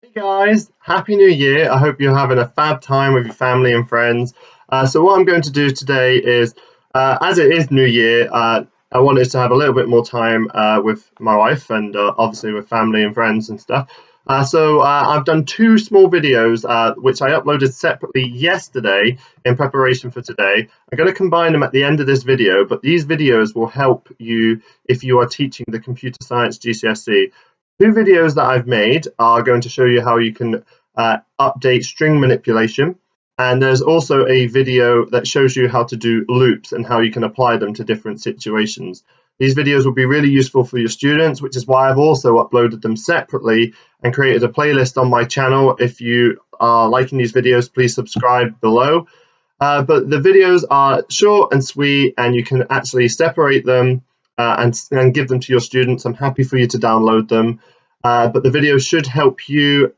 Hey guys, Happy New Year. I hope you're having a fab time with your family and friends. So, what I'm going to do today is, as it is New Year, I wanted to have a little bit more time with my wife and obviously with family and friends and stuff. I've done two small videos which I uploaded separately yesterday in preparation for today. I'm going to combine them at the end of this video, but these videos will help you if you are teaching the computer science GCSE. Two videos that I've made are going to show you how you can update string manipulation, and there's also a video that shows you how to do loops and how you can apply them to different situations. These videos will be really useful for your students, which is why I've also uploaded them separately and created a playlist on my channel. If you are liking these videos, please subscribe below. But the videos are short and sweet, and you can actually separate them and give them to your students. I'm happy for you to download them. But the videos should help you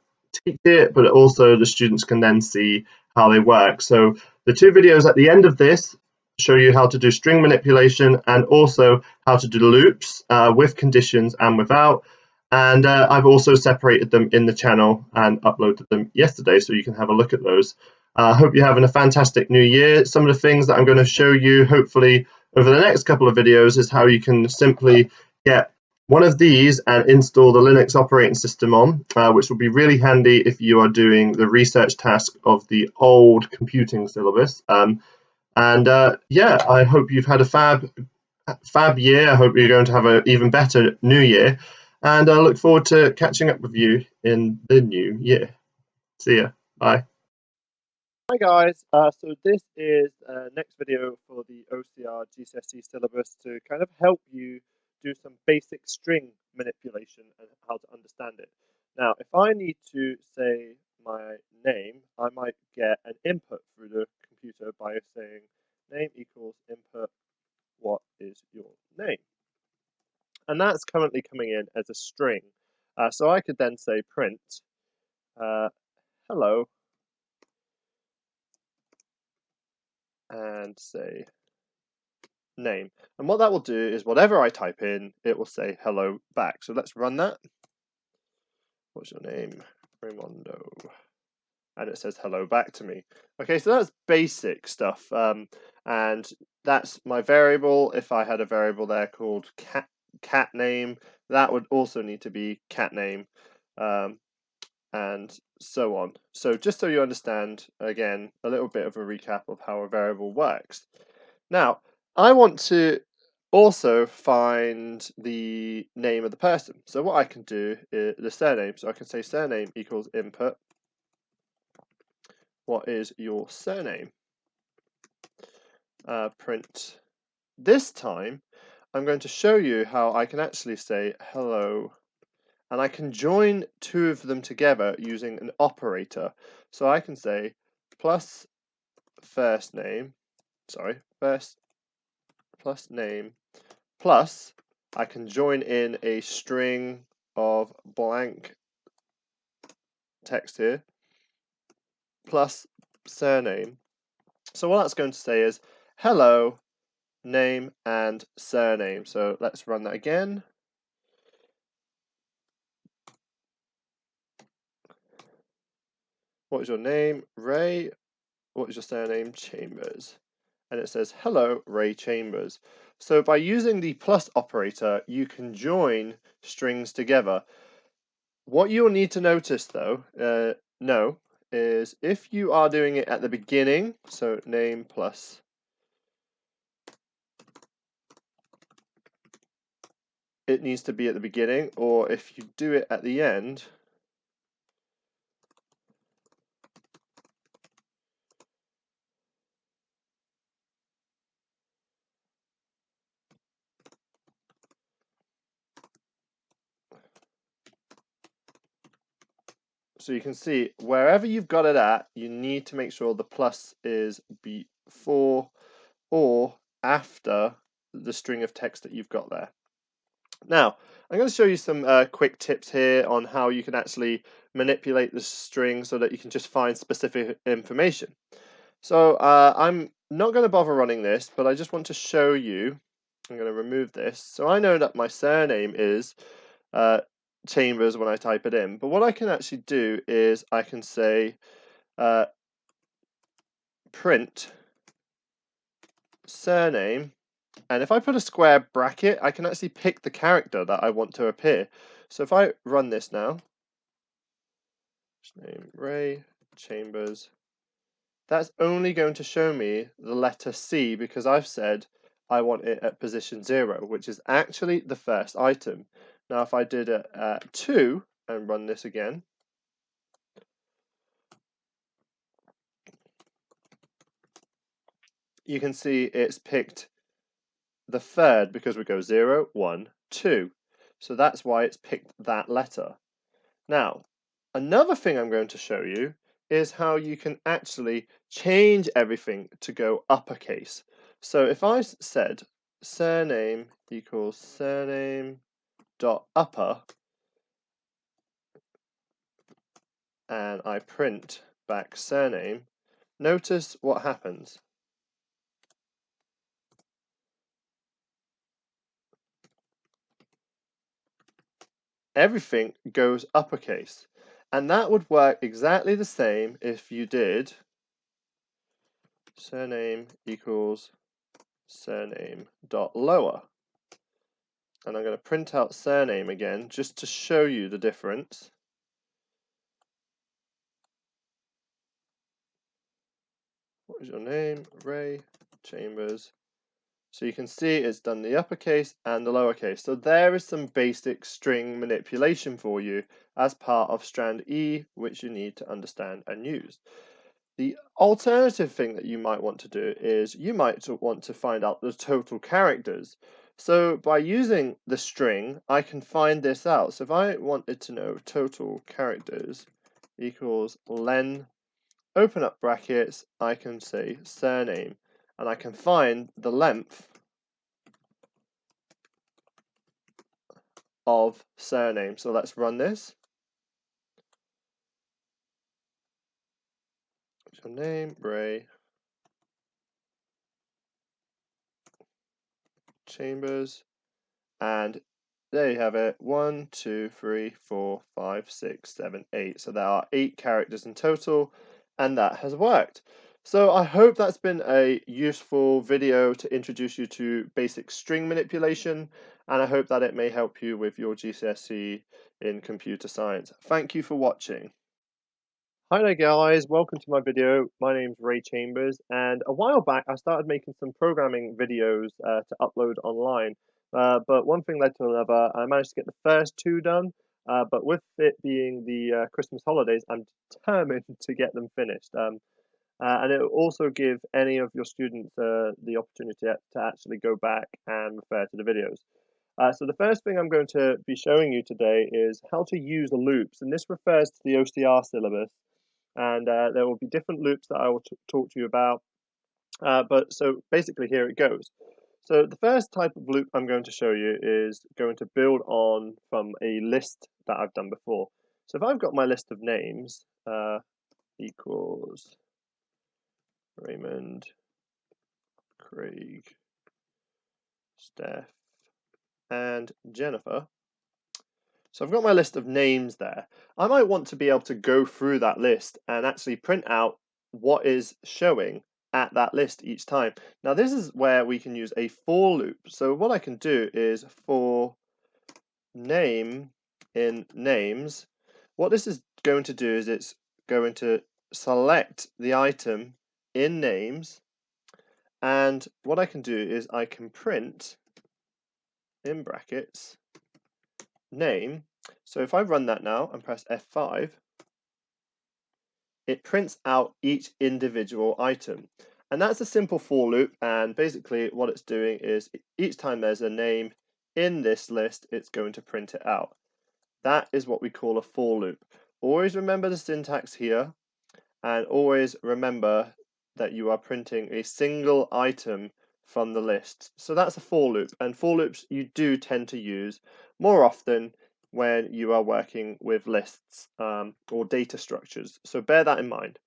teach it, but also the students can then see how they work. So the two videos at the end of this show you how to do string manipulation and also how to do loops with conditions and without. And I've also separated them in the channel and uploaded them yesterday, so you can have a look at those. I hope you're having a fantastic new year. Some of the things that I'm going to show you, hopefully, over the next couple of videos is how you can simply get one of these and install the Linux operating system on, which will be really handy if you are doing the research task of the old computing syllabus. Yeah, I hope you've had a fab year. I hope you're going to have an even better new year. And I look forward to catching up with you in the new year. See ya. Bye. Hi guys, so this is next video for the OCR GCSE syllabus to kind of help you do some basic string manipulation and how to understand it. Now, if I need to say my name, I might get an input through the computer by saying name equals input, what is your name? And that's currently coming in as a string. So I could then say print hello and say name. And what that will do is whatever I type in, it will say hello back. So let's run that. What's your name? Raimondo. And it says hello back to me. Okay, so that's basic stuff. And that's my variable. If I had a variable there called cat name, that would also need to be cat name. And so on. So just so you understand, again, a little bit of a recap of how a variable works. Now, I want to also find the name of the person. So what I can do is the surname. So I can say surname equals input. What is your surname? Print. This time, I'm going to show you how I can actually say hello, and I can join two of them together using an operator. So I can say plus first name, first plus name, plus I can join in a string of blank text here, plus surname. So what that's going to say is hello, name, and surname. So let's run that again. What is your name? Ray. What is your surname? Chambers. And it says hello, Ray Chambers. So by using the plus operator, you can join strings together. What you'll need to notice though, is if you are doing it at the beginning, so name plus, it needs to be at the beginning, or if you do it at the end, so you can see wherever you've got it at, you need to make sure the plus is before or after the string of text that you've got there. Now, I'm going to show you some quick tips here on how you can actually manipulate the string so that you can just find specific information. So I'm not going to bother running this, but I just want to show you. I'm going to remove this. So I know that my surname is Chambers when I type it in. But what I can actually do is I can say print surname, and if I put a square bracket, I can actually pick the character that I want to appear. So if I run this now, name Ray Chambers, that's only going to show me the letter C because I've said I want it at position 0, which is actually the first item. Now if I did it at 2 and run this again, you can see it's picked the third because we go 0, 1, 2. So that's why it's picked that letter. Now, another thing I'm going to show you is how you can actually change everything to go uppercase. So if I said surname equals surname dot upper and I print back surname, notice what happens. Everything goes uppercase. And that would work exactly the same if you did surname equals surname dot lower. And I'm going to print out surname again just to show you the difference. What is your name? Ray Chambers. So you can see it's done the uppercase and the lowercase. So there is some basic string manipulation for you as part of strand E, which you need to understand and use. The alternative thing that you might want to do is you might want to find out the total characters. So by using the string, I can find this out. So if I wanted to know total characters equals len, open up brackets, I can say surname, and I can find the length of surname. So let's run this. What's your name? Ray Chambers. And there you have it. 1, 2, 3, 4, 5, 6, 7, 8. So there are 8 characters in total, and that has worked. So I hope that's been a useful video to introduce you to basic string manipulation, and I hope that it may help you with your GCSE in computer science. Thank you for watching. Hi there guys, welcome to my video. My name's Ray Chambers, and a while back I started making some programming videos to upload online. But one thing led to another. I managed to get the first 2 done, but with it being the Christmas holidays, I'm determined to get them finished. And it will also give any of your students the opportunity to actually go back and refer to the videos. So the first thing I'm going to be showing you today is how to use loops, and this refers to the OCR syllabus. And there will be different loops that I will talk to you about. But so basically here it goes. So the first type of loop I'm going to show you is going to build on from a list that I've done before. So if I've got my list of names equals Raymond, Craig, Steph, and Jennifer. So I've got my list of names there. I might want to be able to go through that list and actually print out what is showing at that list each time. Now this is where we can use a for loop. So what I can do is for name in names, what this is going to do is it's going to select the item in names, and what I can do is I can print in brackets name. So if I run that now and press F5, it prints out each individual item. And that's a simple for loop, and basically what it's doing is each time there's a name in this list, it's going to print it out. That is what we call a for loop. Always remember the syntax here, and always remember that you are printing a single item from the list. So that's a for loop, and for loops you do tend to use more often when you are working with lists or data structures. So bear that in mind.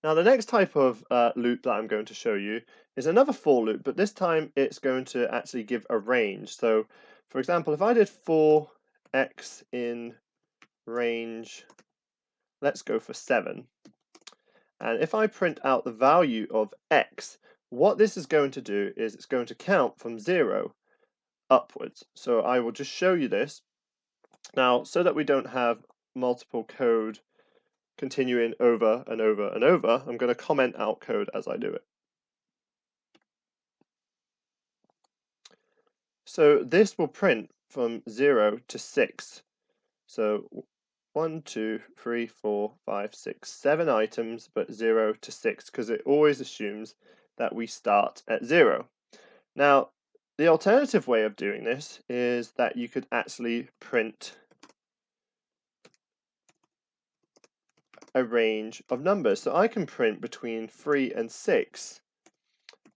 Now the next type of loop that I'm going to show you is another for loop, but this time it's going to actually give a range. So for example, if I did for x in range, let's go for 7. And if I print out the value of x, what this is going to do is it's going to count from 0 upwards. So I will just show you this. Now, so that we don't have multiple code continuing over and over and over, I'm going to comment out code as I do it. So this will print from 0 to 6. So 1, 2, 3, 4, 5, 6, 7 items, but 0 to 6, because it always assumes that we start at 0. Now, the alternative way of doing this is that you could actually print a range of numbers. So I can print between 3 and 6,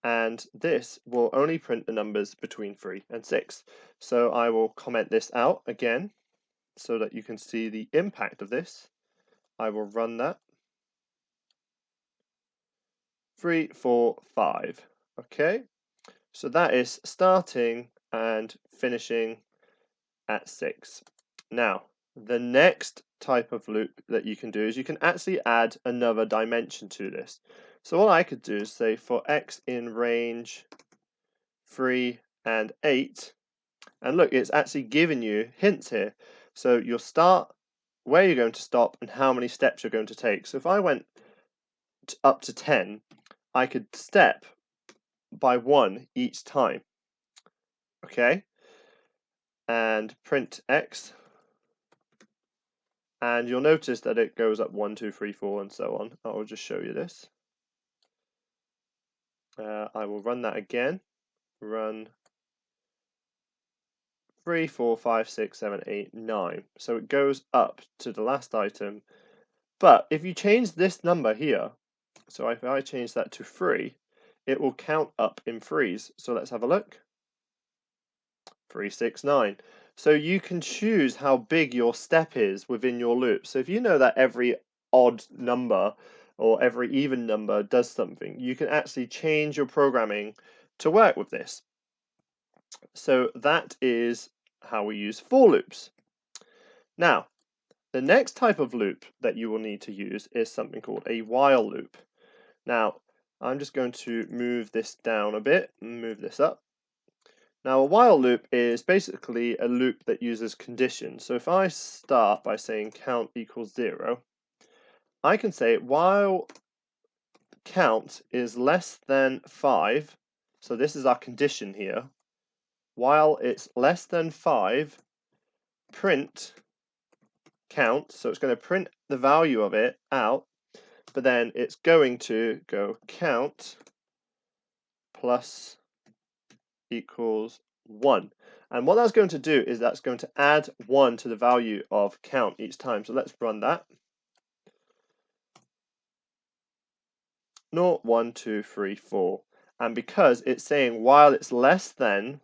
and this will only print the numbers between 3 and 6. So I will comment this out again so that you can see the impact of this. I will run that. 3, 4, 5. Okay, so that is starting and finishing at 6. Now, the next type of loop that you can do is you can actually add another dimension to this. So what I could do is say for x in range 3 and 8, and look, it's actually giving you hints here. So you'll start, where you're going to stop, and how many steps you're going to take. So if I went up to 10, I could step by 1 each time. Okay, and print x, and you'll notice that it goes up 1, 2, 3, 4, and so on. I will just show you this. I will run that again. Run 3, 4, 5, 6, 7, 8, 9. So it goes up to the last item. But if you change this number here, so if I change that to 3, it will count up in 3s. So let's have a look. 3, 6, 9. So you can choose how big your step is within your loop. So if you know that every odd number or every even number does something, you can actually change your programming to work with this. So that is how we use for loops. Now, the next type of loop that you will need to use is something called a while loop. Now, I'm just going to move this down a bit and move this up. Now, a while loop is basically a loop that uses conditions. So if I start by saying count equals 0, I can say while count is less than 5, so this is our condition here, while it's less than 5, print count, so it's going to print the value of it out, but then it's going to go count plus equals 1. And what that's going to do is that's going to add 1 to the value of count each time. So let's run that. 0, 1, 2, 3, 4. And because it's saying while it's less than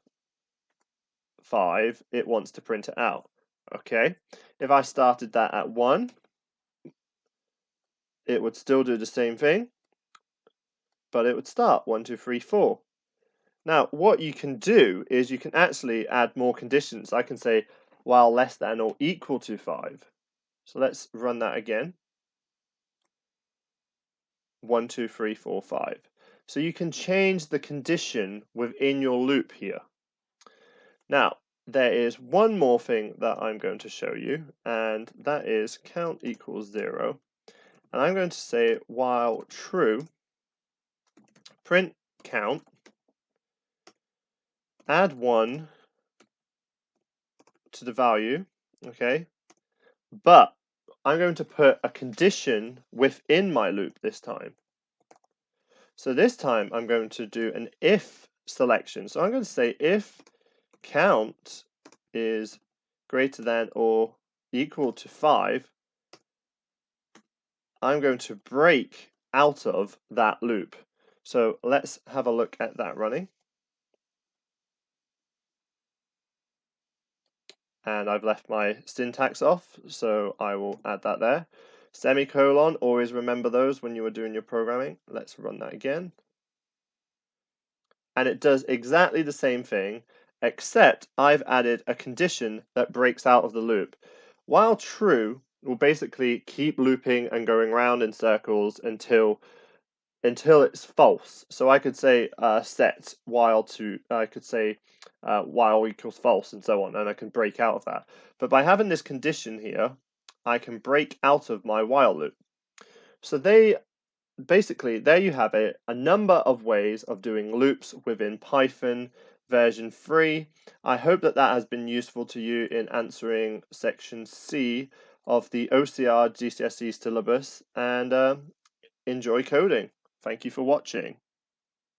5, it wants to print it out. Okay, if I started that at 1, it would still do the same thing, but it would start 1, 2, 3, 4. Now, what you can do is you can actually add more conditions. I can say while less than or equal to 5. So let's run that again. 1, 2, 3, 4, 5. So you can change the condition within your loop here. Now, there is one more thing that I'm going to show you, and that is count equals 0. And I'm going to say while true, print count, add 1 to the value, okay? But I'm going to put a condition within my loop this time. So this time I'm going to do an if selection. So I'm going to say if count is greater than or equal to 5, I'm going to break out of that loop. So let's have a look at that running. And I've left my syntax off, so I will add that there. Semicolon, always remember those when you are doing your programming. Let's run that again. And it does exactly the same thing, except I've added a condition that breaks out of the loop. While true will basically keep looping and going round in circles until it's false. So I could say set while to, I could say while equals false and so on, and I can break out of that. But by having this condition here, I can break out of my while loop. So basically, there you have it, a number of ways of doing loops within Python version 3. I hope that that has been useful to you in answering section C of the OCR GCSE syllabus, and enjoy coding. Thank you for watching.